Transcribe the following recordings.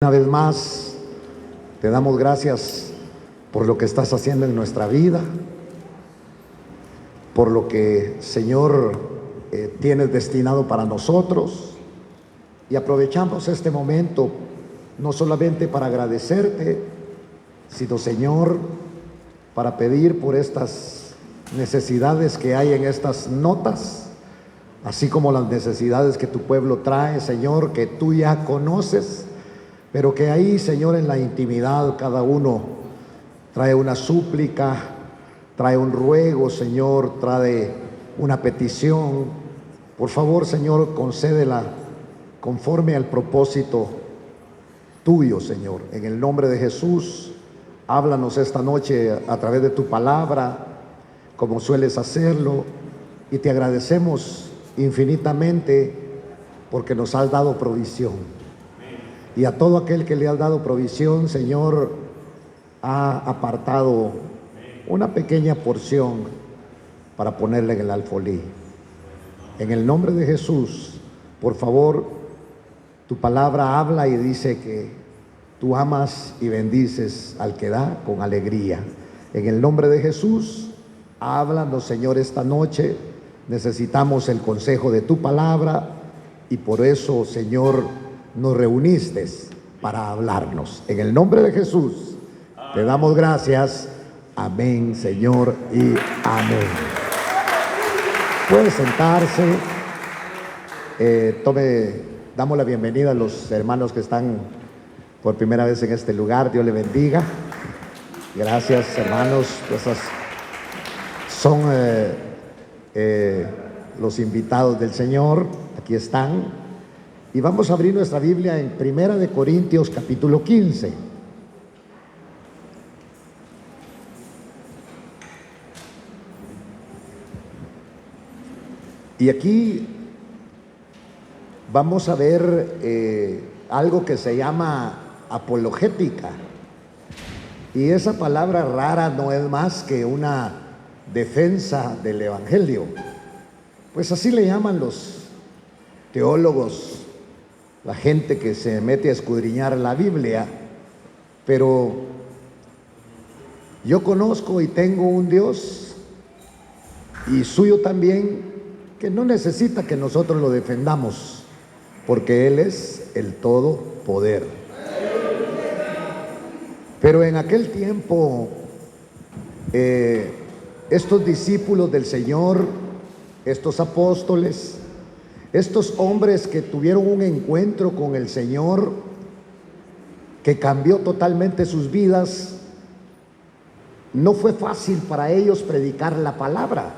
Una vez más, te damos gracias por lo que estás haciendo en nuestra vida, por lo que, Señor, tienes destinado para nosotros. Y aprovechamos este momento no solamente para agradecerte, sino, Señor, para pedir por estas necesidades que hay en estas notas, así como las necesidades que tu pueblo trae, Señor, que tú ya conoces, pero que ahí, Señor, en la intimidad cada uno trae una súplica, trae un ruego, Señor, trae una petición. Por favor, Señor, concédela conforme al propósito tuyo, Señor. En el nombre de Jesús, háblanos esta noche a través de tu palabra, como sueles hacerlo, y te agradecemos infinitamente porque nos has dado provisión. Y a todo aquel que le has dado provisión, Señor, ha apartado una pequeña porción para ponerle en el alfolí. En el nombre de Jesús, por favor, tu palabra habla y dice que tú amas y bendices al que da con alegría. En el nombre de Jesús, háblanos, Señor, esta noche. Necesitamos el consejo de tu palabra y por eso, Señor, nos reuniste para hablarnos. En el nombre de Jesús te damos gracias. Amén, Señor, y amén. Puede sentarse. Damos la bienvenida a los hermanos que están por primera vez en este lugar. Dios le bendiga. Gracias, hermanos. Esas son los invitados del Señor. Aquí están. Y vamos a abrir nuestra Biblia en Primera de Corintios capítulo 15. Y aquí vamos a ver algo que se llama apologética. Y esa palabra rara no es más que una defensa del Evangelio. Pues así le llaman los teólogos, la gente que se mete a escudriñar la Biblia. Pero yo conozco y tengo un Dios, y suyo también, que no necesita que nosotros lo defendamos, porque Él es el todopoder. Pero en aquel tiempo, estos discípulos del Señor, estos apóstoles, estos hombres que tuvieron un encuentro con el Señor que cambió totalmente sus vidas, no fue fácil para ellos predicar la palabra,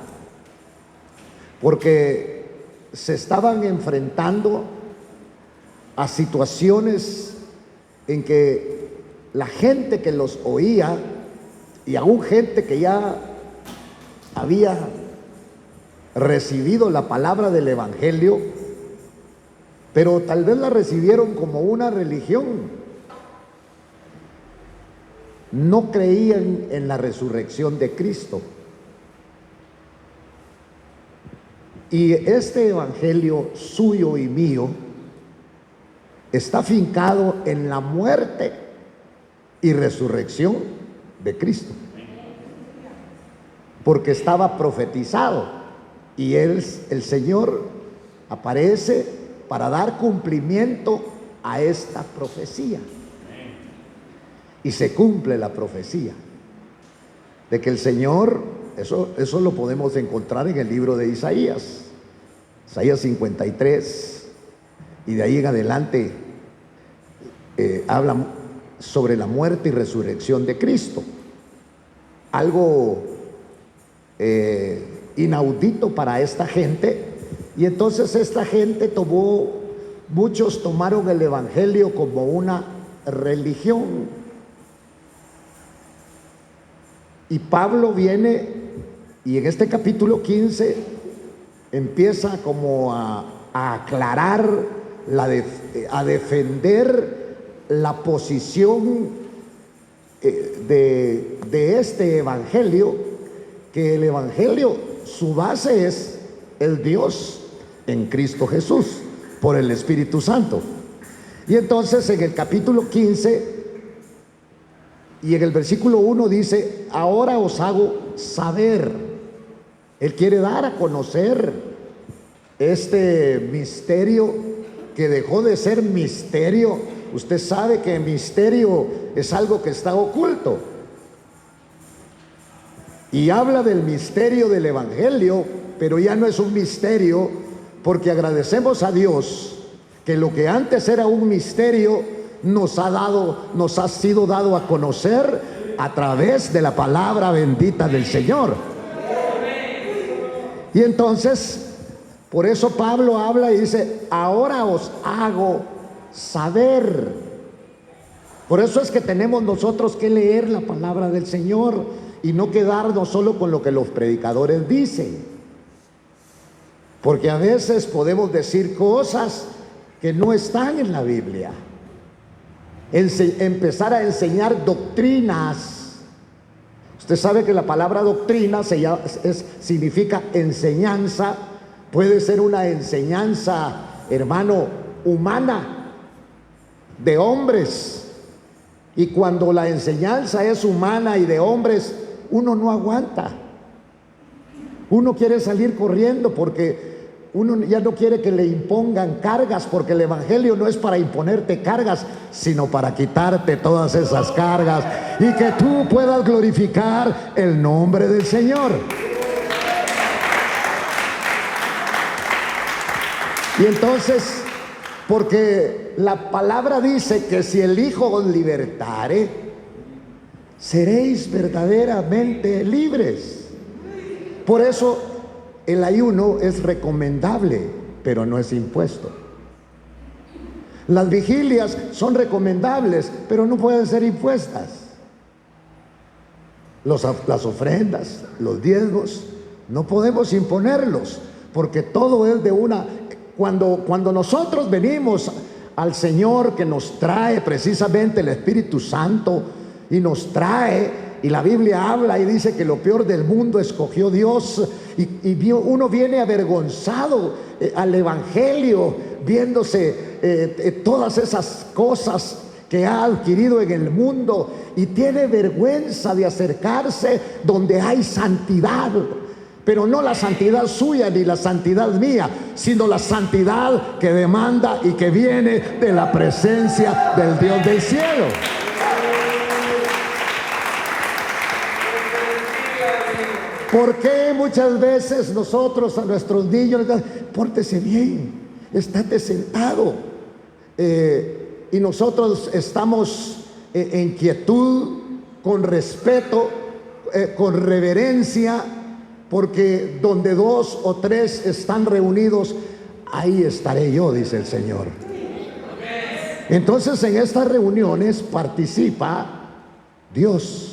porque se estaban enfrentando a situaciones en que la gente que los oía, y aún gente que ya había recibido la palabra del Evangelio, pero tal vez la recibieron como una religión, no creían en la resurrección de Cristo. Y este Evangelio suyo y mío está fincado en la muerte y resurrección de Cristo, porque estaba profetizado. Y el Señor aparece para dar cumplimiento a esta profecía. Y se cumple la profecía de que el Señor, eso lo podemos encontrar en el libro de Isaías 53, y de ahí en adelante habla sobre la muerte y resurrección de Cristo. Algo inaudito para esta gente. Y entonces esta gente muchos tomaron el Evangelio como una religión. Y Pablo viene y en este capítulo 15 empieza como a aclarar, a defender la posición de este Evangelio, que el Evangelio, su base es el Dios en Cristo Jesús por el Espíritu Santo. Y entonces en el capítulo 15 y en el versículo 1 dice: ahora os hago saber. Él quiere dar a conocer este misterio que dejó de ser misterio. Usted sabe que misterio es algo que está oculto. Y habla del misterio del Evangelio, pero ya no es un misterio, porque agradecemos a Dios que lo que antes era un misterio nos ha sido dado a conocer a través de la palabra bendita del Señor. Y entonces, por eso Pablo habla y dice: ahora os hago saber. Por eso es que tenemos nosotros que leer la palabra del Señor y no quedarnos solo con lo que los predicadores dicen, porque a veces podemos decir cosas que no están en la Biblia. Empezar a enseñar doctrinas. Usted sabe que la palabra doctrina significa enseñanza. Puede ser una enseñanza, hermano, humana, de hombres. Y cuando la enseñanza es humana y de hombres, uno no aguanta. Uno quiere salir corriendo porque uno ya no quiere que le impongan cargas, porque el Evangelio no es para imponerte cargas, sino para quitarte todas esas cargas y que tú puedas glorificar el nombre del Señor. Y entonces, porque la palabra dice que si el Hijo os libertare, seréis verdaderamente libres. Por eso el ayuno es recomendable, pero no es impuesto. Las vigilias son recomendables, pero no pueden ser impuestas. Las ofrendas, los diezmos, no podemos imponerlos, porque todo es de una... Cuando nosotros venimos al Señor, que nos trae precisamente el Espíritu Santo, y nos trae... Y la Biblia habla y dice que lo peor del mundo escogió Dios, y uno viene avergonzado al Evangelio, viéndose todas esas cosas que ha adquirido en el mundo, y tiene vergüenza de acercarse donde hay santidad, pero no la santidad suya ni la santidad mía, sino la santidad que demanda y que viene de la presencia del Dios del cielo. ¿Por qué muchas veces nosotros a nuestros niños les decimos: pórtese bien, estate sentado? Y nosotros estamos en quietud, con respeto, con reverencia, porque donde 2 o 3 están reunidos, ahí estaré yo, dice el Señor. Entonces, en estas reuniones participa Dios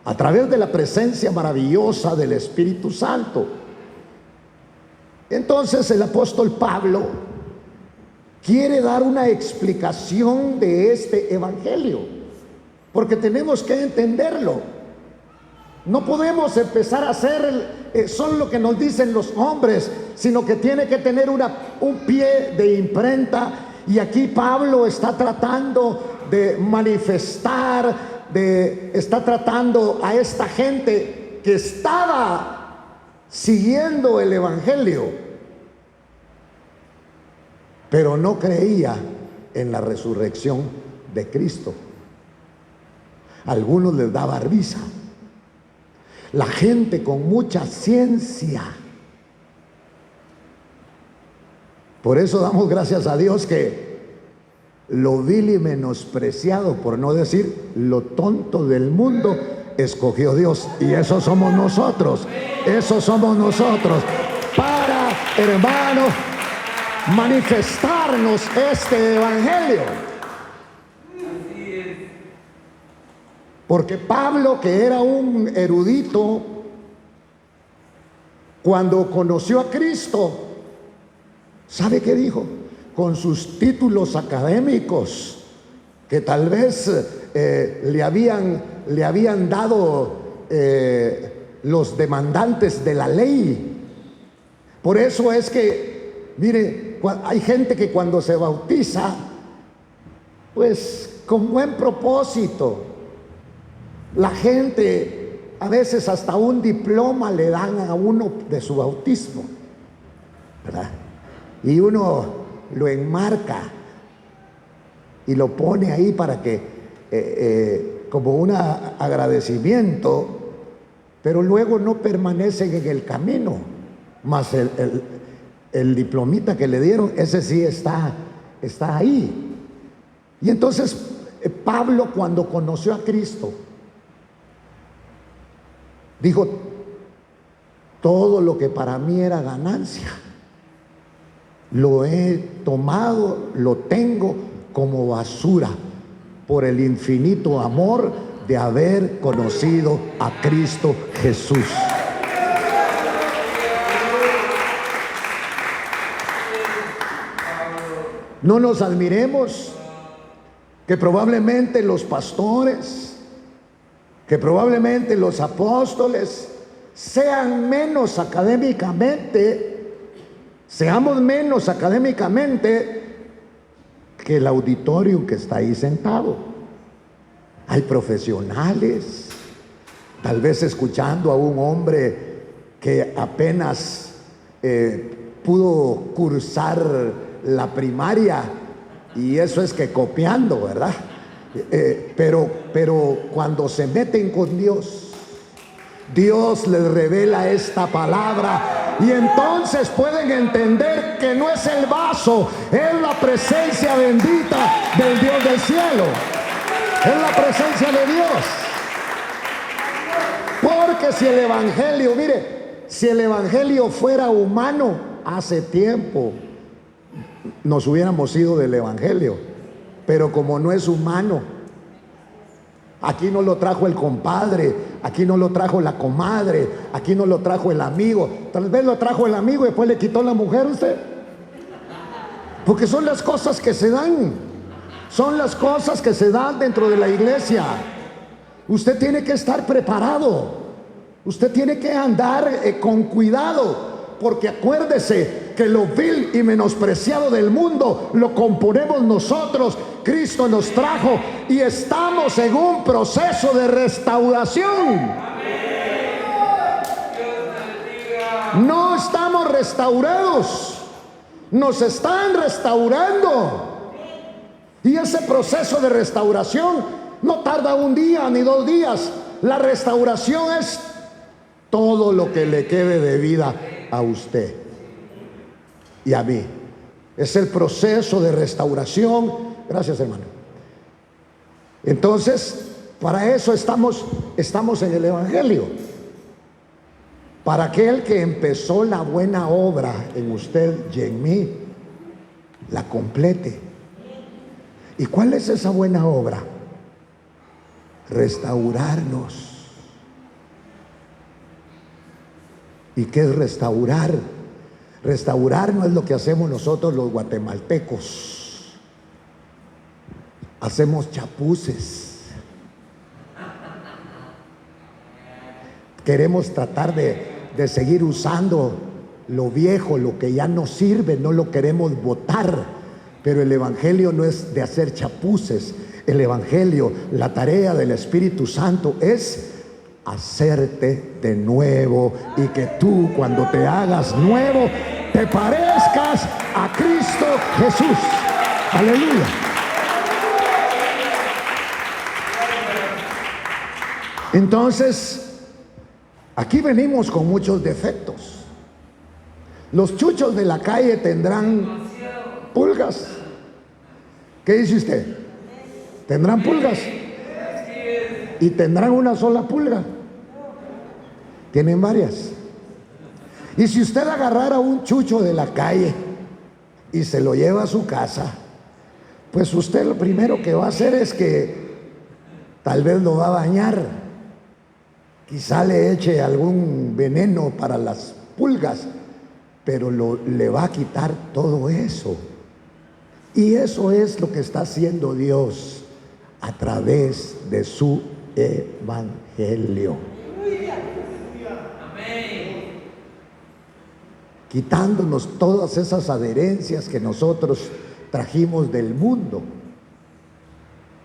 a través de la presencia maravillosa del Espíritu Santo. Entonces el apóstol Pablo quiere dar una explicación de este evangelio, porque tenemos que entenderlo. No podemos empezar a hacer solo lo que nos dicen los hombres, sino que tiene que tener un pie de imprenta. Y aquí Pablo está tratando de manifestar, está tratando a esta gente que estaba siguiendo el evangelio, pero no creía en la resurrección de Cristo. A algunos les daba risa. La gente con mucha ciencia. Por eso damos gracias a Dios que lo vil y menospreciado, por no decir lo tonto del mundo, escogió Dios. Y eso somos nosotros. Eso somos nosotros. Para, hermanos, manifestarnos este evangelio. Porque Pablo, que era un erudito, cuando conoció a Cristo, ¿sabe qué dijo? Con sus títulos académicos, que tal vez le habían dado los demandantes de la ley. Por eso es que, mire, hay gente que cuando se bautiza pues con buen propósito. La gente a veces hasta un diploma le dan a uno de su bautismo, ¿verdad? Y uno lo enmarca y lo pone ahí para que como un agradecimiento, pero luego no permanecen en el camino. Más el diplomita que le dieron, ese sí está ahí. Y entonces Pablo, cuando conoció a Cristo, dijo: todo lo que para mí era ganancia, lo he tomado, lo tengo como basura por el infinito amor de haber conocido a Cristo Jesús. No nos admiremos que probablemente los pastores, que probablemente los apóstoles seamos menos académicamente que el auditorio que está ahí sentado. Hay profesionales, tal vez escuchando a un hombre que apenas pudo cursar la primaria, y eso es que copiando, ¿verdad? Pero cuando se meten con Dios, Dios les revela esta palabra, y entonces pueden entender que no es el vaso, es la presencia bendita del Dios del cielo, es la presencia de Dios. Porque si el evangelio, mire, si el evangelio fuera humano, hace tiempo nos hubiéramos ido del evangelio, pero como no es humano, aquí no lo trajo el compadre, aquí no lo trajo la comadre, aquí no lo trajo el amigo. Tal vez lo trajo el amigo y después le quitó la mujer a usted, porque son las cosas que se dan, son las cosas que se dan dentro de la iglesia. Usted tiene que estar preparado, usted tiene que andar con cuidado, porque acuérdese que lo vil y menospreciado del mundo lo componemos nosotros. Cristo nos trajo y estamos en un proceso de restauración. No estamos restaurados, nos están restaurando. Y ese proceso de restauración no tarda un día ni 2 días. La restauración es todo lo que le quede de vida a usted y a mí. Es el proceso de restauración. Gracias, hermano. Entonces, para eso estamos en el evangelio, para aquel que empezó la buena obra en usted y en mí, la complete. ¿Y cuál es esa buena obra? Restaurarnos. ¿Y qué es restaurar? Restaurar no es lo que hacemos nosotros los guatemaltecos. Hacemos chapuces. Queremos tratar de seguir usando lo viejo, lo que ya no sirve, no lo queremos botar. Pero el evangelio no es de hacer chapuces. El evangelio, la tarea del Espíritu Santo es hacerte de nuevo, y que tú, cuando te hagas nuevo, te parezcas a Cristo Jesús. Aleluya. Entonces, aquí venimos con muchos defectos. Los chuchos de la calle tendrán pulgas. ¿Qué dice usted? ¿Tendrán pulgas? ¿Y tendrán una sola pulga? Tienen varias. Y si usted agarrara un chucho de la calle y se lo lleva a su casa, pues usted lo primero que va a hacer es que tal vez lo va a bañar, quizá le eche algún veneno para las pulgas, pero le va a quitar todo eso. Y eso es lo que está haciendo Dios a través de su evangelio. Quitándonos todas esas adherencias que nosotros trajimos del mundo.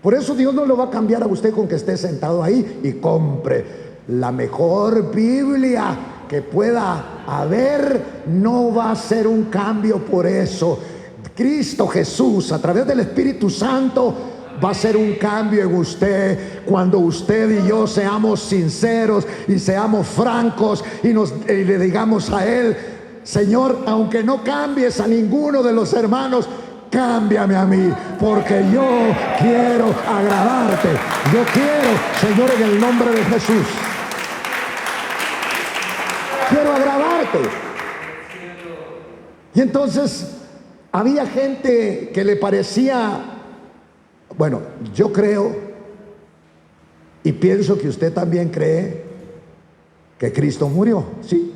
Por eso Dios no lo va a cambiar a usted con que esté sentado ahí y compre la mejor Biblia que pueda haber. No va a ser un cambio por eso. Cristo Jesús, a través del Espíritu Santo, va a ser un cambio en usted cuando usted y yo seamos sinceros y seamos francos y le digamos a Él: Señor, aunque no cambies a ninguno de los hermanos, cámbiame a mí, porque yo quiero agradarte. Yo quiero, Señor, en el nombre de Jesús, quiero agradarte. Y entonces había gente que le parecía, bueno, yo creo y pienso que usted también cree que Cristo murió, ¿sí?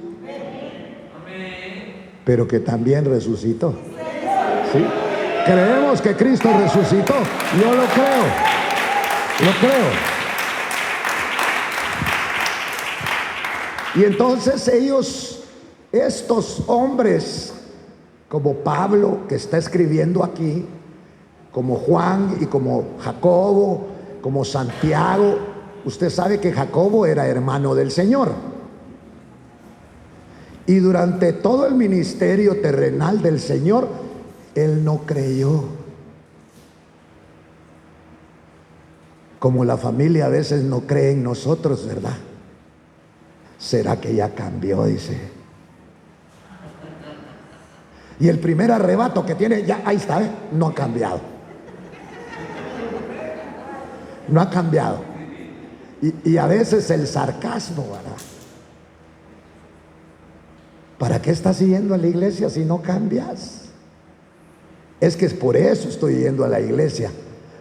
Pero que también resucitó, ¿sí? Creemos que Cristo resucitó. Yo lo creo. Y entonces estos hombres, como Pablo, que está escribiendo aquí, como Juan y como Jacobo, como Santiago. Usted sabe que Jacobo era hermano del Señor. Y durante todo el ministerio terrenal del Señor, él no creyó. Como la familia a veces no cree en nosotros, ¿verdad? ¿Será que ya cambió? Dice. Y el primer arrebato que tiene, ya ahí está, ¿eh? No ha cambiado. No ha cambiado. Y a veces el sarcasmo, ¿verdad? ¿Para qué estás yendo a la iglesia si no cambias? Es que es por eso estoy yendo a la iglesia,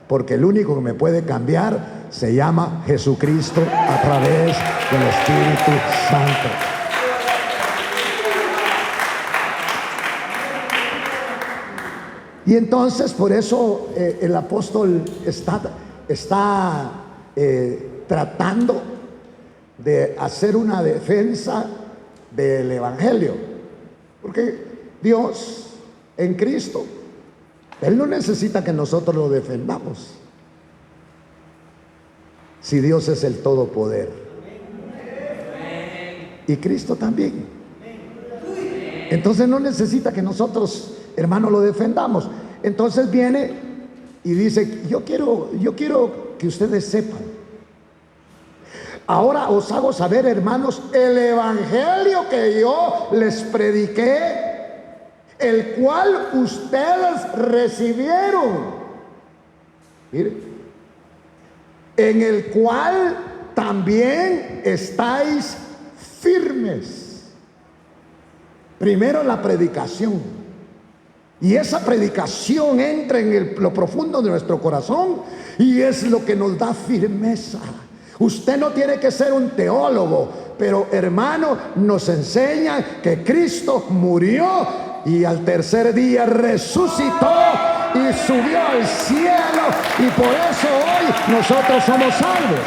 porque el único que me puede cambiar se llama Jesucristo a través del Espíritu Santo. Y entonces por eso el apóstol está tratando de hacer una defensa del Evangelio, porque Dios en Cristo, Él no necesita que nosotros lo defendamos. Si Dios es el todopoder y Cristo también, entonces no necesita que nosotros, hermanos, lo defendamos. Entonces viene y dice: yo quiero que ustedes sepan. Ahora os hago saber, hermanos, el evangelio que yo les prediqué, el cual ustedes recibieron. Mire, en el cual también estáis firmes. Primero la predicación. Y esa predicación entra en lo profundo de nuestro corazón y es lo que nos da firmeza. Usted no tiene que ser un teólogo, pero hermano, nos enseña que Cristo murió y al tercer día resucitó y subió al cielo, y por eso hoy nosotros somos salvos.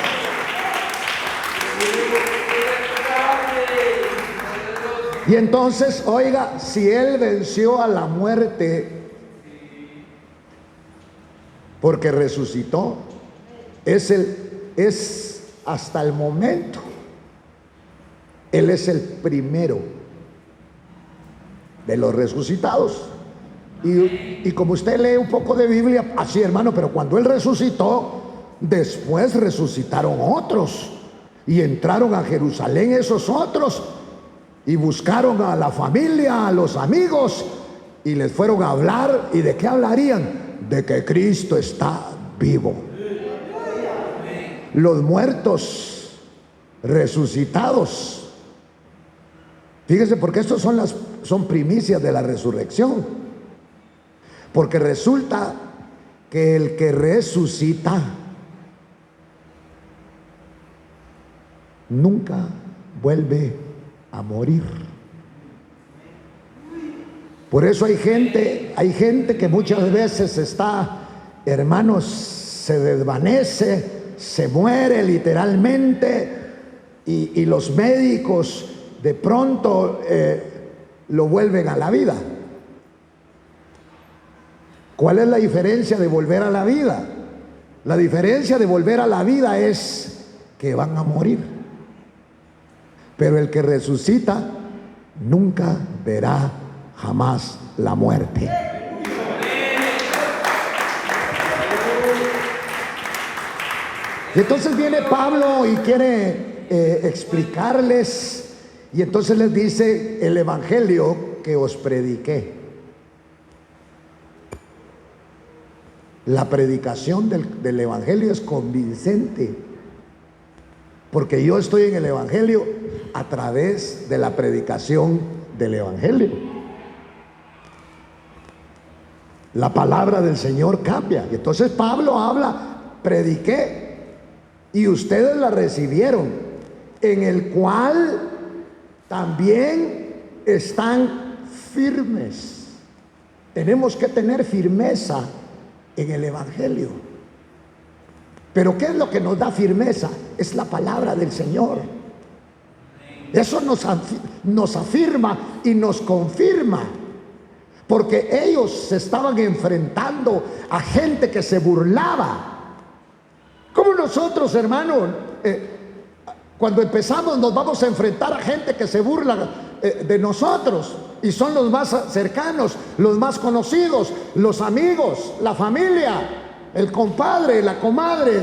Y entonces, oiga, si Él venció a la muerte porque resucitó, es hasta el momento, Él es el primero de los resucitados. Y como usted lee un poco de Biblia, así, hermano, pero cuando Él resucitó, después resucitaron otros y entraron a Jerusalén esos otros y buscaron a la familia, a los amigos, y les fueron a hablar. ¿Y de qué hablarían? De que Cristo está vivo. Los muertos resucitados. Fíjese, porque estos son primicias de la resurrección. Porque resulta que el que resucita nunca vuelve a morir. Por eso hay gente que muchas veces está, hermanos, se desvanece, se muere literalmente, y los médicos de pronto lo vuelven a la vida. ¿Cuál es la diferencia de volver a la vida? La diferencia de volver a la vida es que van a morir. Pero el que resucita nunca verá jamás la muerte. Y entonces viene Pablo y quiere explicarles, y entonces les dice: el evangelio que os prediqué. La predicación del evangelio es convincente, porque yo estoy en el evangelio a través de la predicación del evangelio. La palabra del Señor cambia. Y entonces Pablo habla: prediqué y ustedes la recibieron, en el cual también están firmes. Tenemos que tener firmeza en el evangelio. Pero ¿qué es lo que nos da firmeza? Es la palabra del Señor. Eso nos afirma y nos confirma, porque ellos se estaban enfrentando a gente que se burlaba. Como nosotros, hermanos, cuando empezamos nos vamos a enfrentar a gente que se burla de nosotros, y son los más cercanos, los más conocidos, los amigos, la familia, el compadre, la comadre.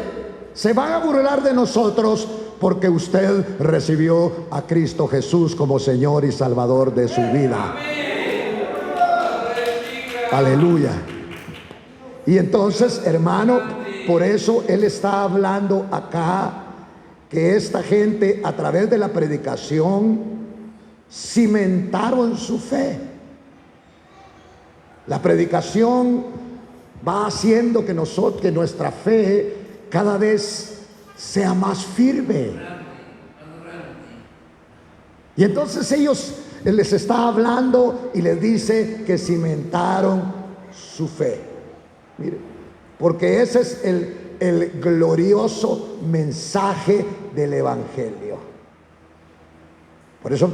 Se van a burlar de nosotros porque usted recibió a Cristo Jesús como Señor y Salvador de su vida. Aleluya. Y entonces, hermano, por eso él está hablando acá que esta gente, a través de la predicación, cimentaron su fe. La predicación va haciendo que nuestra fe cada vez sea más firme. Y entonces él les está hablando y les dice que cimentaron su fe. Mire, porque ese es el glorioso mensaje del evangelio. Por eso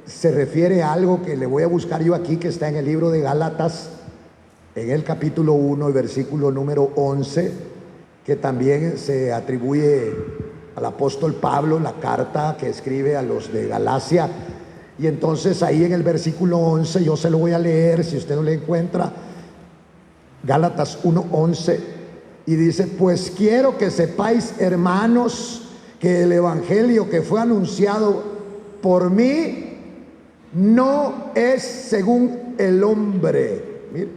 se refiere a algo que le voy a buscar yo aquí, que está en el libro de Gálatas, en el capítulo 1 y versículo número 11, que también se atribuye al apóstol Pablo, la carta que escribe a los de Galacia. Y entonces ahí en el versículo 11, yo se lo voy a leer si usted no le encuentra, Gálatas 1:11, y dice: pues quiero que sepáis, hermanos, que el evangelio que fue anunciado por mí no es según el hombre. Mire,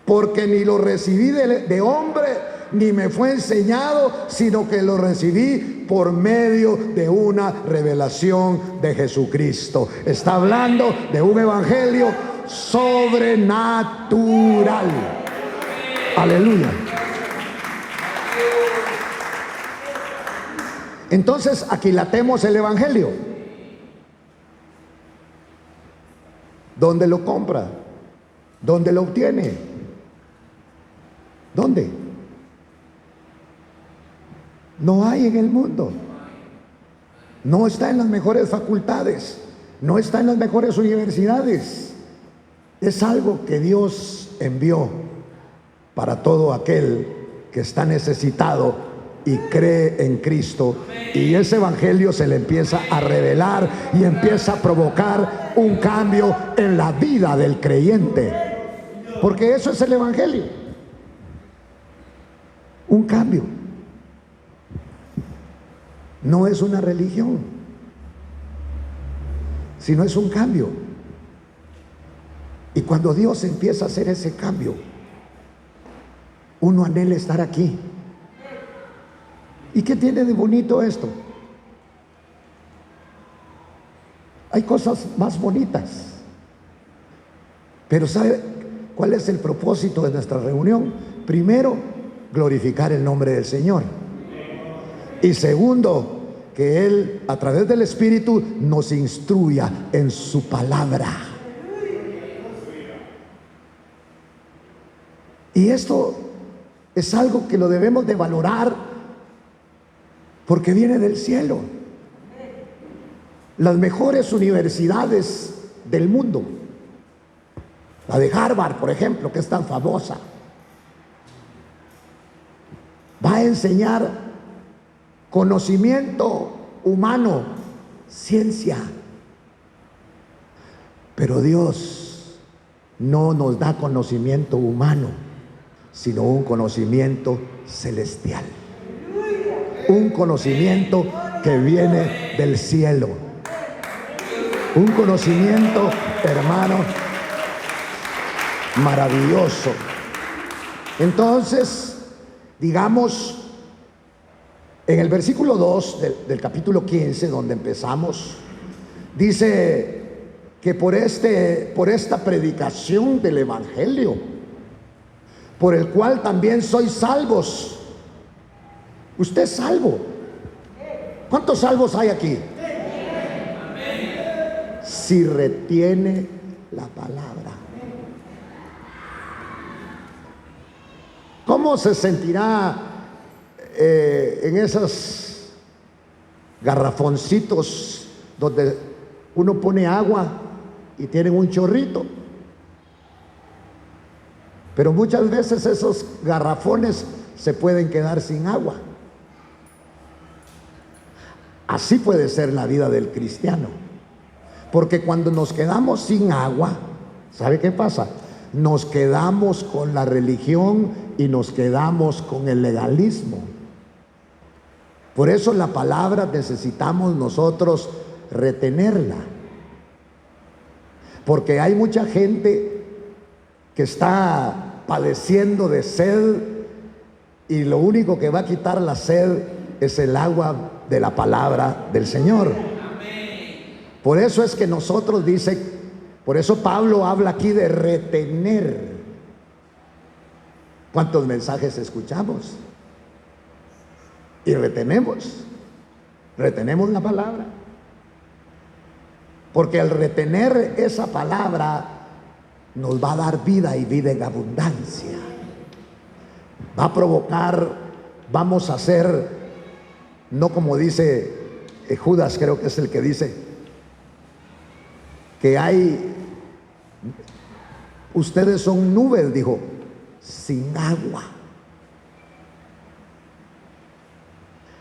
porque ni lo recibí de hombre, ni me fue enseñado, sino que lo recibí por medio de una revelación de Jesucristo. Está hablando de un evangelio sobrenatural. Aleluya. Entonces, aquilatemos el evangelio. ¿Dónde lo compra? ¿Dónde lo obtiene? ¿Dónde? No hay en el mundo. No está en las mejores facultades. No está en las mejores universidades. Es algo que Dios envió para todo aquel que está necesitado y cree en Cristo. Y ese evangelio se le empieza a revelar y empieza a provocar un cambio en la vida del creyente. Porque eso es el evangelio. Un cambio. No es una religión, sino es un cambio. Y cuando Dios empieza a hacer ese cambio, uno anhela estar aquí. ¿Y qué tiene de bonito esto? Hay cosas más bonitas. Pero ¿sabe cuál es el propósito de nuestra reunión? Primero, glorificar el nombre del Señor. Y segundo, que Él, a través del Espíritu, nos instruya en su palabra. Y esto es algo que lo debemos de valorar, porque viene del cielo. Las mejores universidades del mundo, la de Harvard, por ejemplo, que es tan famosa, va a enseñar conocimiento humano, ciencia. Pero Dios no nos da conocimiento humano, sino un conocimiento celestial. Un conocimiento que viene del cielo. Un conocimiento, hermano, maravilloso. Entonces, digamos, en el versículo 2 del capítulo 15, donde empezamos, dice que por esta predicación del Evangelio, por el cual también sois salvos. Usted es salvo. ¿Cuántos salvos hay aquí? Si retiene la palabra. ¿Cómo se sentirá en esos garrafoncitos donde uno pone agua y tienen un chorrito? Pero muchas veces esos garrafones se pueden quedar sin agua. Así puede ser la vida del cristiano. Porque cuando nos quedamos sin agua, ¿sabe qué pasa? Nos quedamos con la religión y nos quedamos con el legalismo. Por eso la palabra necesitamos nosotros retenerla. Porque hay mucha gente que está padeciendo de sed y lo único que va a quitar la sed es el agua de la palabra del Señor. Por eso es que nosotros por eso Pablo habla aquí de retener. ¿Cuántos mensajes escuchamos? Y retenemos la palabra. Porque al retener esa palabra nos va a dar vida y vida en abundancia. Va a provocar, vamos a hacer, no como dice Judas, creo que es el que dice que ustedes son nubes, dijo, sin agua.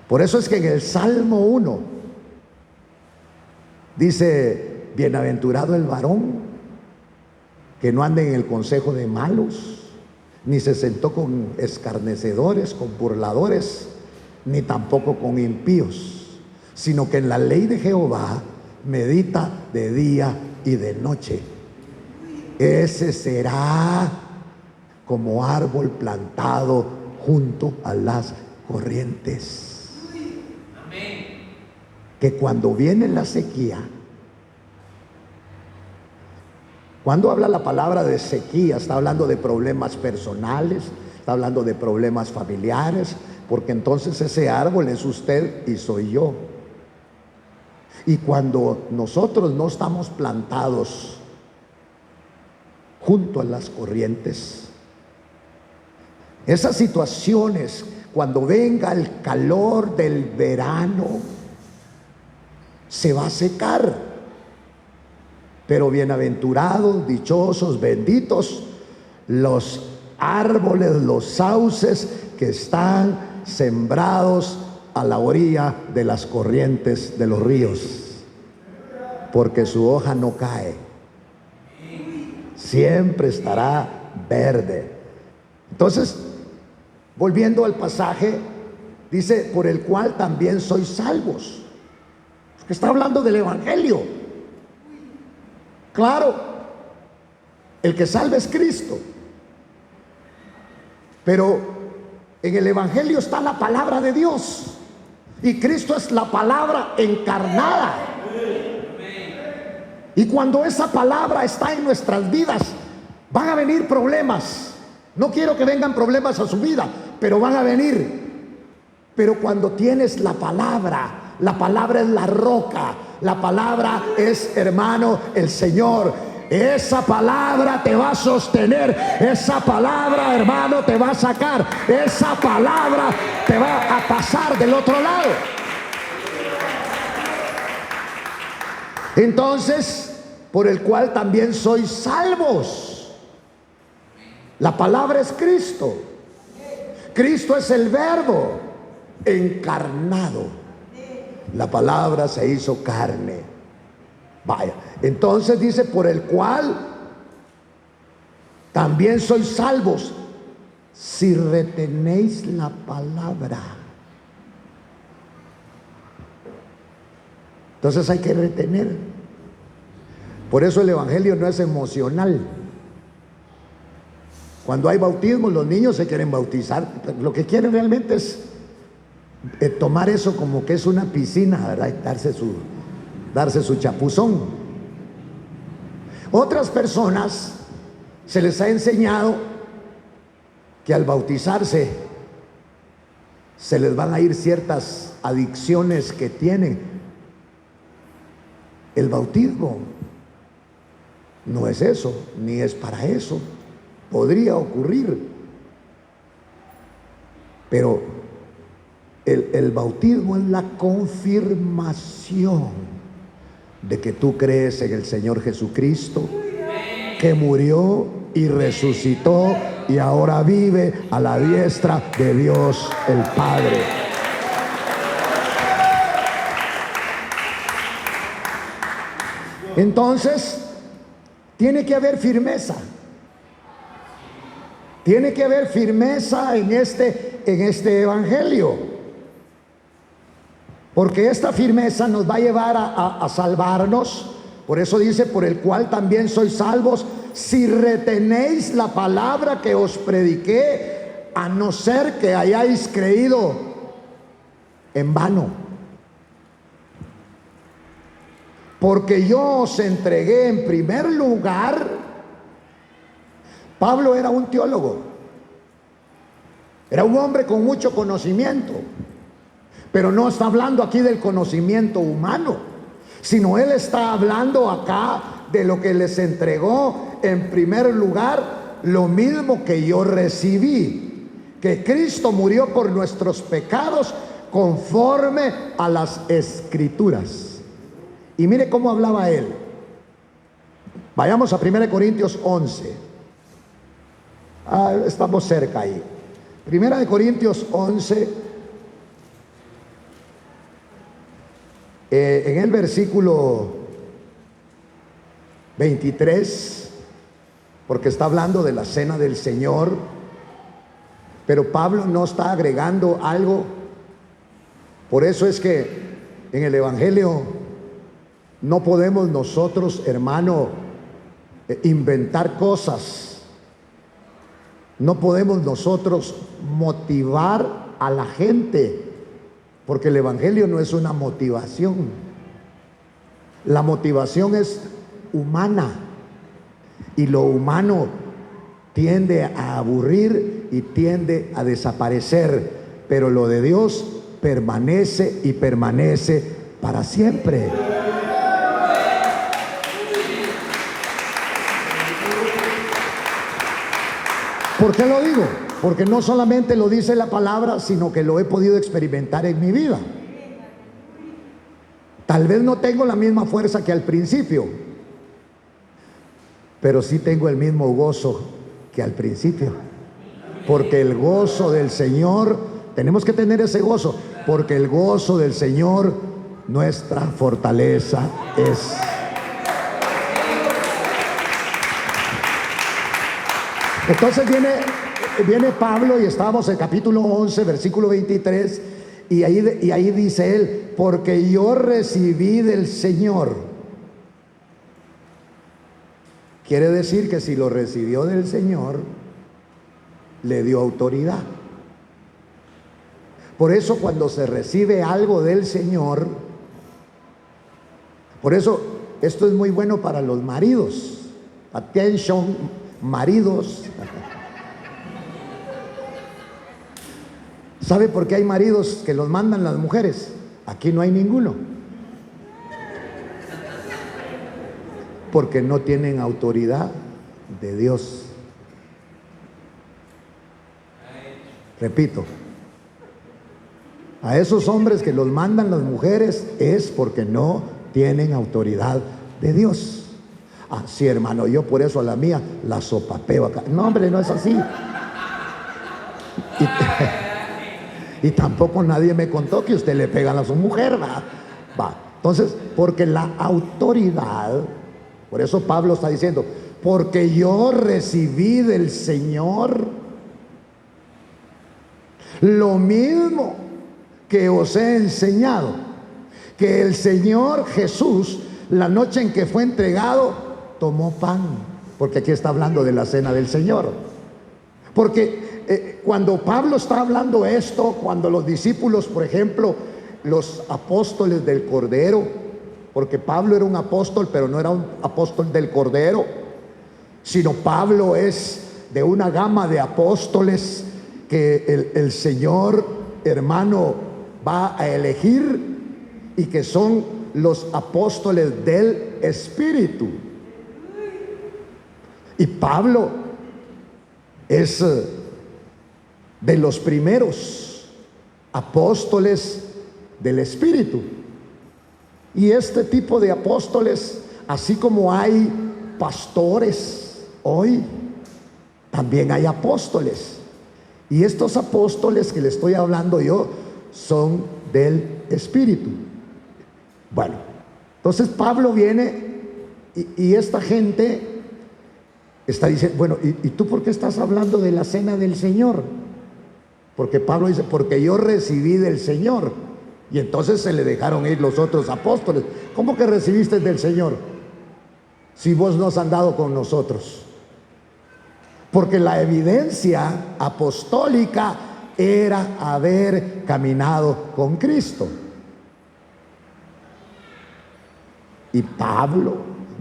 Por eso es que en el Salmo 1 dice, bienaventurado el varón que no ande en el consejo de malos, ni se sentó con escarnecedores, con burladores, ni tampoco con impíos, sino que en la ley de Jehová medita de día y de noche. Ese será como árbol plantado junto a las corrientes, que cuando viene la sequía, cuando habla la palabra de sequía, está hablando de problemas personales, está hablando de problemas familiares, porque entonces ese árbol es usted y soy yo. Y cuando nosotros no estamos plantados junto a las corrientes, esas situaciones, cuando venga el calor del verano, se va a secar. Pero bienaventurados, dichosos, benditos los árboles, los sauces que están sembrados a la orilla de las corrientes de los ríos, porque su hoja no cae, siempre estará verde. Entonces, volviendo al pasaje, dice, por el cual también sois salvos. Que está hablando del Evangelio. Claro, el que salva es Cristo, pero en el Evangelio está la palabra de Dios. Y Cristo es la palabra encarnada. Y cuando esa palabra está en nuestras vidas, van a venir problemas. No quiero que vengan problemas a su vida, pero van a venir. Pero cuando tienes la palabra es la roca. La palabra es, hermano, el Señor. Esa palabra te va a sostener. Esa palabra, hermano, te va a sacar. Esa palabra te va a pasar del otro lado. Entonces, por el cual también sois salvos. La palabra es Cristo. Cristo es el Verbo encarnado. La palabra se hizo carne. Vaya, entonces dice, por el cual también sois salvos si retenéis la palabra. Entonces hay que retener. Por eso el evangelio no es emocional. Cuando hay bautismo, los niños se quieren bautizar. Lo que quieren realmente es tomar eso como que es una piscina, ¿verdad? Y darse su chapuzón. Otras personas se les ha enseñado que al bautizarse se les van a ir ciertas adicciones que tienen. El bautismo no es eso, ni es para eso. Podría ocurrir, pero el bautismo es la confirmación de que tú crees en el Señor Jesucristo, que murió y resucitó y ahora vive a la diestra de Dios el Padre. Entonces, tiene que haber firmeza. Tiene que haber firmeza en este evangelio. Porque esta firmeza nos va a llevar a salvarnos. Por eso dice, por el cual también sois salvos, si retenéis la palabra que os prediqué, a no ser que hayáis creído en vano. Porque yo os entregué en primer lugar. Pablo era un teólogo, era un hombre con mucho conocimiento, pero no está hablando aquí del conocimiento humano, sino él está hablando acá de lo que les entregó en primer lugar, lo mismo que yo recibí, que Cristo murió por nuestros pecados conforme a las Escrituras. Y mire cómo hablaba él. Vayamos a 1 Corintios 11. Estamos cerca ahí. 1 Corintios 11, en el versículo 23, porque está hablando de la cena del Señor, pero Pablo no está agregando algo. Por eso es que en el evangelio no podemos nosotros, hermano, inventar cosas. No podemos nosotros motivar a la gente, porque el evangelio no es una motivación. La motivación es humana, y lo humano tiende a aburrir y tiende a desaparecer, pero lo de Dios permanece y permanece para siempre. ¿Por qué lo digo? Porque no solamente lo dice la palabra, sino que lo he podido experimentar en mi vida. Tal vez no tengo la misma fuerza que al principio, pero sí tengo el mismo gozo que al principio. Porque el gozo del Señor, tenemos que tener ese gozo, porque el gozo del Señor, nuestra fortaleza es. Entonces viene Pablo, y estamos en capítulo 11, versículo 23, y ahí dice él, porque yo recibí del Señor. Quiere decir que si lo recibió del Señor, le dio autoridad. Por eso cuando se recibe algo del Señor, por eso esto es muy bueno para los maridos. Attention, maridos. ¿Sabe por qué hay maridos que los mandan las mujeres? Aquí no hay ninguno. Porque no tienen autoridad de Dios. Repito, a esos hombres que los mandan las mujeres es porque no tienen autoridad de Dios. Ah, sí, hermano, yo por eso a la mía la sopapeo acá. No, hombre, no es así. Y tampoco nadie me contó que usted le pega a su mujer, ¿va? Va. Entonces, porque la autoridad, por eso Pablo está diciendo, porque yo recibí del Señor lo mismo que os he enseñado, que el Señor Jesús, la noche en que fue entregado, tomó pan, porque aquí está hablando de la cena del Señor. Porque cuando Pablo está hablando esto, cuando los discípulos, por ejemplo, los apóstoles del Cordero, porque Pablo era un apóstol, pero no era un apóstol del Cordero, sino Pablo es de una gama de apóstoles que el Señor, hermano, va a elegir, y que son los apóstoles del Espíritu. Y Pablo es de los primeros apóstoles del Espíritu. Y este tipo de apóstoles, así como hay pastores hoy, también hay apóstoles. Y estos apóstoles que le estoy hablando yo son del Espíritu. Bueno, entonces Pablo viene y esta gente está diciendo, bueno, ¿y tú por qué estás hablando de la cena del Señor? Porque Pablo dice, porque yo recibí del Señor. Y entonces se le dejaron ir los otros apóstoles. ¿Cómo que recibiste del Señor si vos no has andado con nosotros? Porque la evidencia apostólica era haber caminado con Cristo. Y Pablo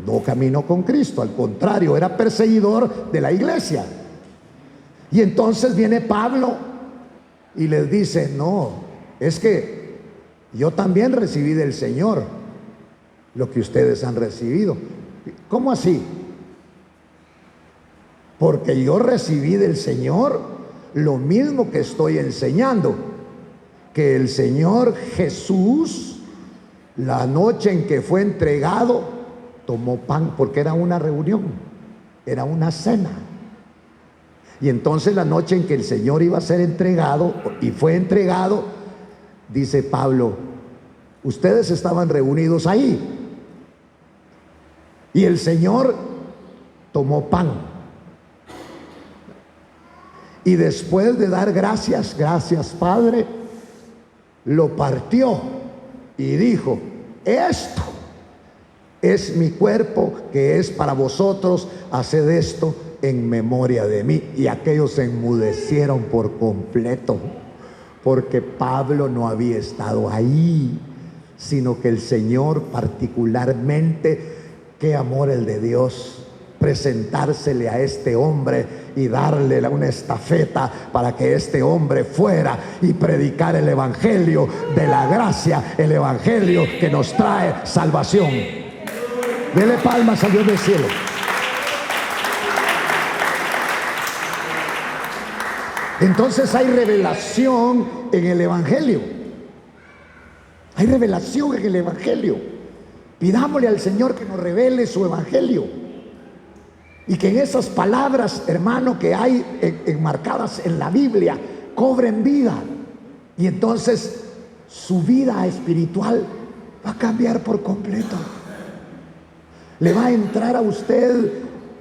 no caminó con Cristo, al contrario, era perseguidor de la iglesia. Y entonces viene Pablo y les dice, no, es que yo también recibí del Señor lo que ustedes han recibido. ¿Cómo así? Porque yo recibí del Señor lo mismo que estoy enseñando, que el Señor Jesús, la noche en que fue entregado, tomó pan, porque era una reunión, era una cena. Y entonces la noche en que el Señor iba a ser entregado, y fue entregado, dice Pablo, ustedes estaban reunidos ahí, y el Señor tomó pan. Y después de dar gracias, gracias Padre, lo partió y dijo, esto es mi cuerpo que es para vosotros, haced esto en memoria de mí. Y aquellos se enmudecieron por completo, porque Pablo no había estado ahí, sino que el Señor particularmente, qué amor el de Dios, presentársele a este hombre y darle una estafeta para que este hombre fuera y predicar el evangelio de la gracia, el evangelio que nos trae salvación. Dele palmas al Dios del cielo. Entonces hay revelación en el evangelio. Hay revelación en el evangelio. Pidámosle al Señor que nos revele su evangelio. Y que en esas palabras, hermano, que hay enmarcadas en la Biblia, cobren vida. Y entonces su vida espiritual va a cambiar por completo. Le va a entrar a usted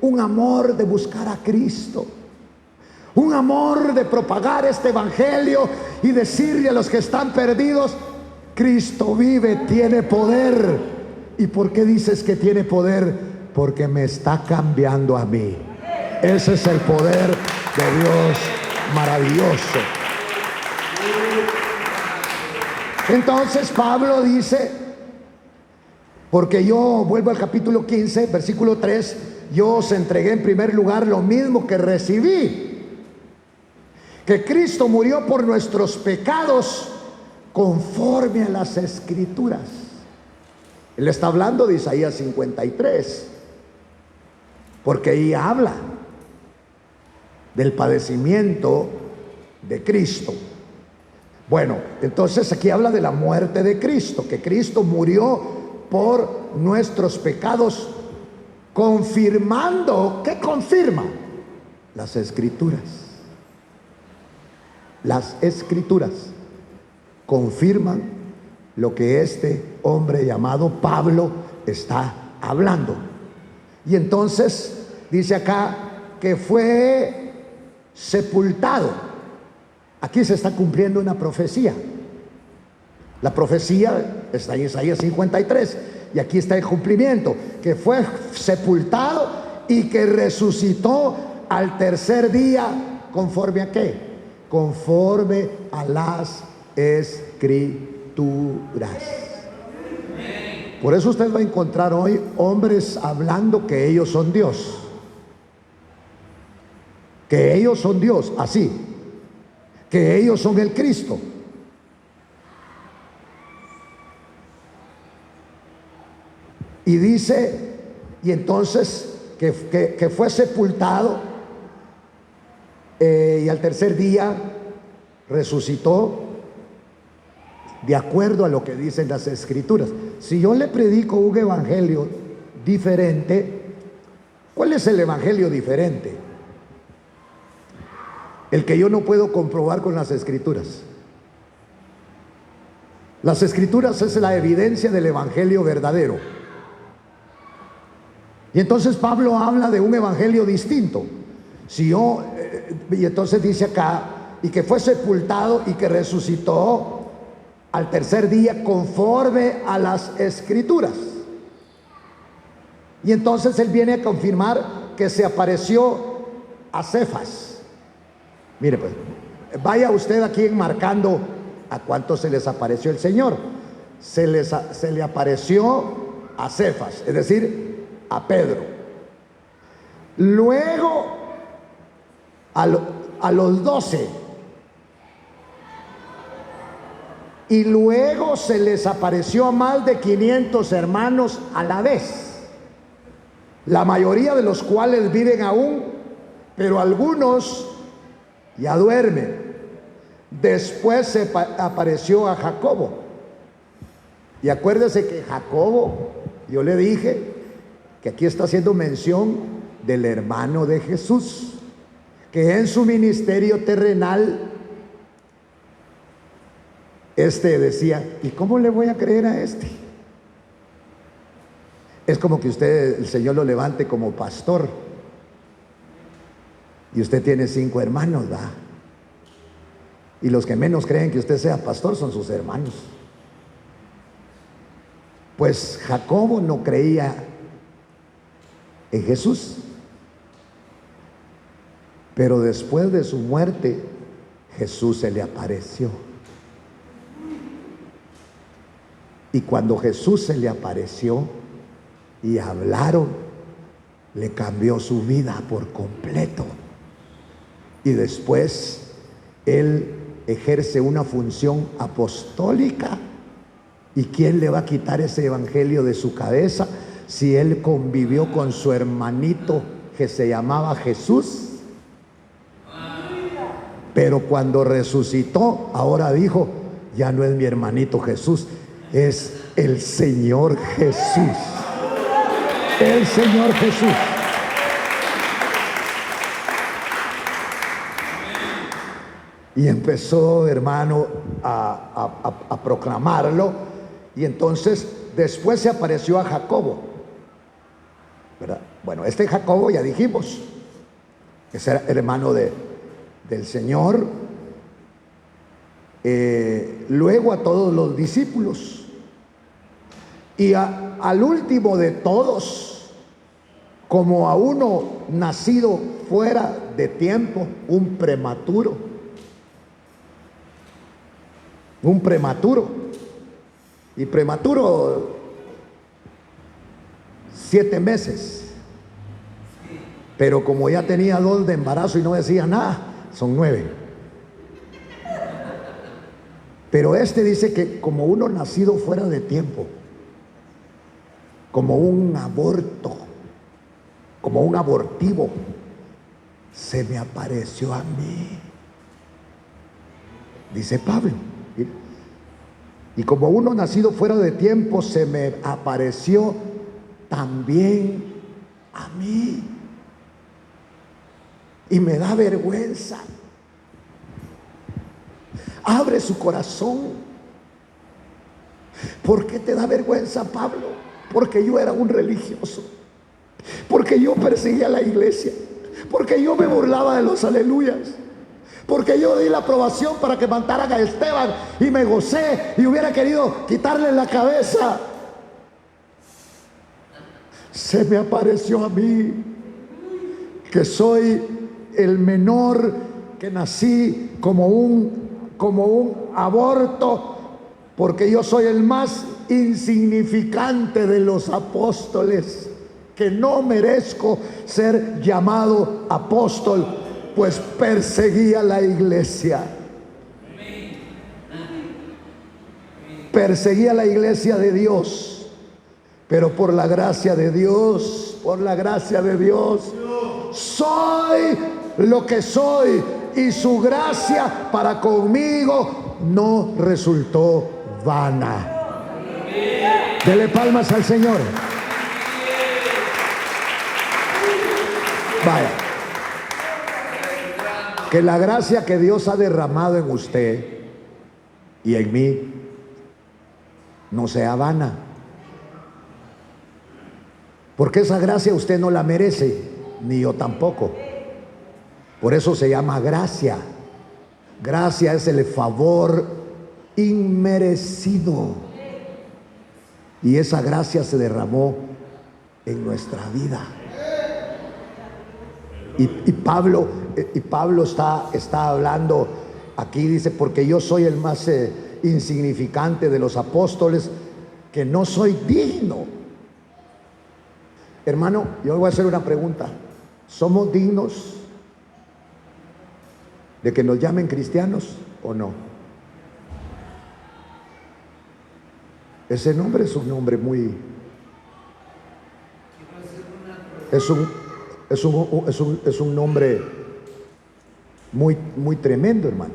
un amor de buscar a Cristo, un amor de propagar este evangelio y decirle a los que están perdidos, Cristo vive, tiene poder. ¿Y por qué dices que tiene poder? Porque me está cambiando a mí. Ese es el poder de Dios maravilloso. Entonces Pablo dice, porque yo, vuelvo al capítulo 15, versículo 3, yo os entregué en primer lugar lo mismo que recibí, que Cristo murió por nuestros pecados conforme a las Escrituras. Él está hablando de Isaías 53, porque ahí habla del padecimiento de Cristo. Bueno, entonces aquí habla de la muerte de Cristo, que Cristo murió por nuestros pecados, confirmando, ¿qué confirma? Las Escrituras. Las Escrituras confirman lo que este hombre llamado Pablo está hablando. Y entonces dice acá que fue sepultado. Aquí se está cumpliendo una profecía. La profecía está en Isaías 53 y aquí está el cumplimiento, que fue sepultado y que resucitó al tercer día. ¿Conforme a qué? Conforme a las Escrituras. Por eso usted va a encontrar hoy hombres hablando que ellos son Dios. Que ellos son Dios, así. Que ellos son el Cristo. Y dice, y entonces que fue sepultado y al tercer día resucitó de acuerdo a lo que dicen las Escrituras. Si yo le predico un evangelio diferente, ¿cuál es el evangelio diferente? El que yo no puedo comprobar con las Escrituras. Las Escrituras es la evidencia del evangelio verdadero. Y entonces Pablo habla de un evangelio distinto. Y entonces dice acá, y que fue sepultado y que resucitó al tercer día conforme a las Escrituras. Y entonces él viene a confirmar que se apareció a Cefas. Mire pues, vaya usted aquí enmarcando a cuántos se les apareció el Señor. Se le apareció a Cefas, es decir, a Pedro. Luego a los 12. Y luego se les apareció a más de 500 hermanos a la vez, la mayoría de los cuales viven aún, pero algunos ya duermen. Después se apareció a Jacobo. Y acuérdese que Jacobo, yo le dije que aquí está haciendo mención del hermano de Jesús, que en su ministerio terrenal decía, ¿y cómo le voy a creer a este? Es como que usted, el Señor lo levante como pastor y usted tiene 5 hermanos, ¿verdad? Y los que menos creen que usted sea pastor son sus hermanos. Pues Jacobo no creía en Jesús, pero después de su muerte Jesús se le apareció. Y cuando Jesús se le apareció y hablaron, le cambió su vida por completo. Y después él ejerce una función apostólica. ¿Y quién le va a quitar ese evangelio de su cabeza si él convivió con su hermanito que se llamaba Jesús? Pero cuando resucitó, ahora dijo, ya no es mi hermanito Jesús, es el Señor Jesús. El Señor Jesús. Y empezó, hermano, a proclamarlo. Y entonces después se apareció a Jacobo, ¿verdad? Bueno, este Jacobo ya dijimos que era hermano del Señor. Luego a todos los discípulos. Y al último de todos, como a uno nacido fuera de tiempo, un prematuro. Y prematuro 7 meses. Pero como ya tenía 2 de embarazo y no decía nada, son 9. Pero dice que como uno nacido fuera de tiempo, como un aborto, como un abortivo, se me apareció a mí, dice Pablo. Y como uno nacido fuera de tiempo, se me apareció también a mí. Y me da vergüenza Abre su corazón. ¿Por qué te da vergüenza, Pablo? Porque yo era un religioso, porque yo perseguía a la iglesia, porque yo me burlaba de los aleluyas, porque yo di la aprobación para que mataran a Esteban y me gocé y hubiera querido quitarle la cabeza. Se me apareció a mí que soy el menor, que nací como un aborto, porque yo soy el más insignificante de los apóstoles, que no merezco ser llamado apóstol, pues perseguía la iglesia. Perseguía la iglesia de Dios, pero por la gracia de Dios, soy lo que soy, y su gracia para conmigo no resultó vana. Dele palmas al Señor. Vaya, que la gracia que Dios ha derramado en usted y en mí no sea vana, porque esa gracia usted no la merece, ni yo tampoco. Por eso se llama gracia. Gracia es el favor inmerecido, y esa gracia se derramó en nuestra vida. Y Pablo está hablando aquí, dice, porque yo soy el más insignificante de los apóstoles, que no soy digno. Hermano, yo le voy a hacer una pregunta. ¿Somos dignos de que nos llamen cristianos o no? Ese nombre es un nombre muy... Es un nombre muy tremendo, hermano.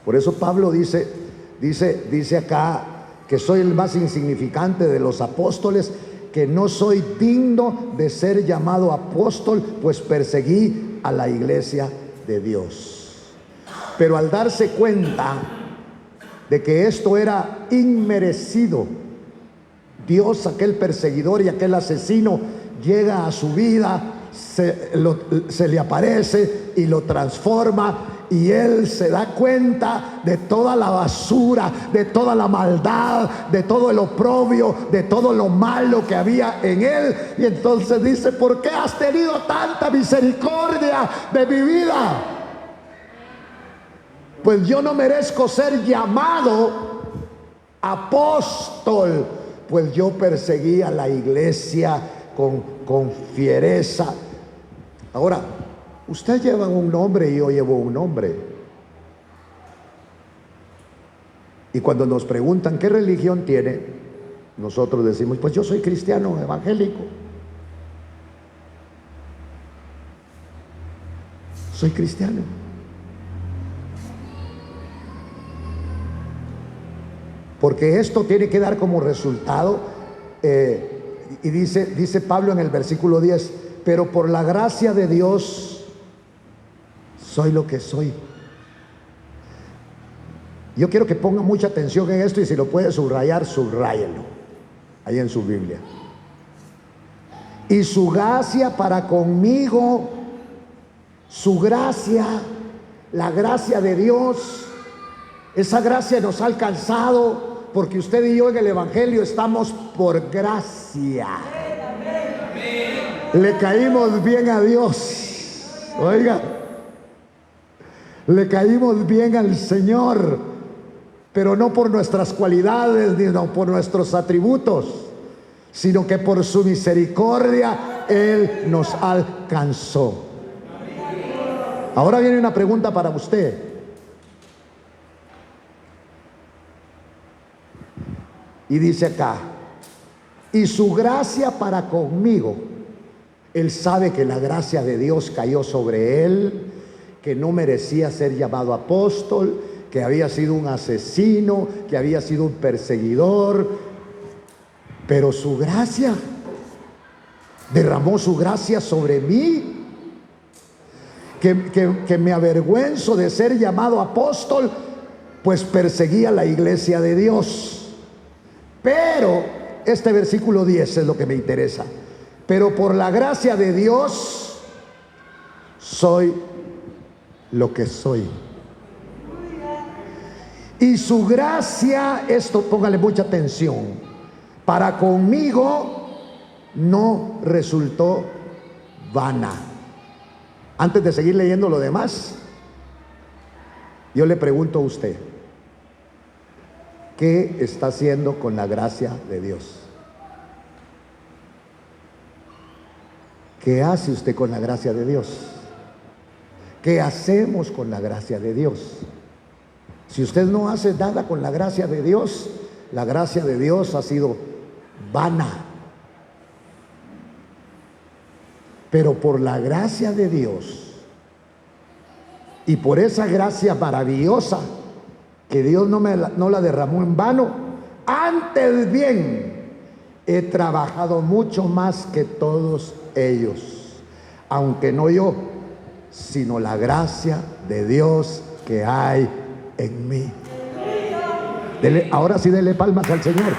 Por eso Pablo dice acá que soy el más insignificante de los apóstoles, que no soy digno de ser llamado apóstol, pues perseguí a la iglesia de Dios. Pero al darse cuenta de que esto era inmerecido, Dios, aquel perseguidor y aquel asesino, llega a su vida, se le aparece y lo transforma, y él se da cuenta de toda la basura, de toda la maldad, de todo el oprobio, de todo lo malo que había en él. Y entonces dice: ¿por qué has tenido tanta misericordia de mi vida? Pues yo no merezco ser llamado apóstol, pues yo perseguí a la iglesia con fiereza. Ahora, usted lleva un nombre y yo llevo un nombre. Y cuando nos preguntan qué religión tiene, nosotros decimos: pues yo soy cristiano evangélico. Soy cristiano. Porque esto tiene que dar como resultado, y dice Pablo en el versículo 10, pero por la gracia de Dios soy lo que soy. Yo quiero que ponga mucha atención en esto, y si lo puede subrayar, subráyelo ahí en su Biblia. Y su gracia para conmigo, su gracia, la gracia de Dios, esa gracia nos ha alcanzado, porque usted y yo en el Evangelio estamos por gracia. Le caímos bien a Dios. Oiga, le caímos bien al Señor, pero no por nuestras cualidades ni no por nuestros atributos, sino que por su misericordia Él nos alcanzó. Ahora viene una pregunta para usted. Y dice acá: y su gracia para conmigo. Él sabe que la gracia de Dios cayó sobre él, que no merecía ser llamado apóstol, que había sido un asesino, que había sido un perseguidor, pero su gracia, derramó su gracia sobre mí, que me avergüenzo de ser llamado apóstol, pues perseguía la iglesia de Dios. Pero, este versículo 10 es lo que me interesa. Pero por la gracia de Dios, soy lo que soy. Y su gracia, esto póngale mucha atención, para conmigo no resultó vana. Antes de seguir leyendo lo demás, yo le pregunto a usted, ¿qué está haciendo con la gracia de Dios? ¿Qué hace usted con la gracia de Dios? ¿Qué hacemos con la gracia de Dios? Si usted no hace nada con la gracia de Dios, la gracia de Dios ha sido vana. Pero por la gracia de Dios y por esa gracia maravillosa que Dios no la derramó en vano, antes bien he trabajado mucho más que todos ellos, aunque no yo, sino la gracia de Dios que hay en mí. Ahora sí, dele palmas al Señor.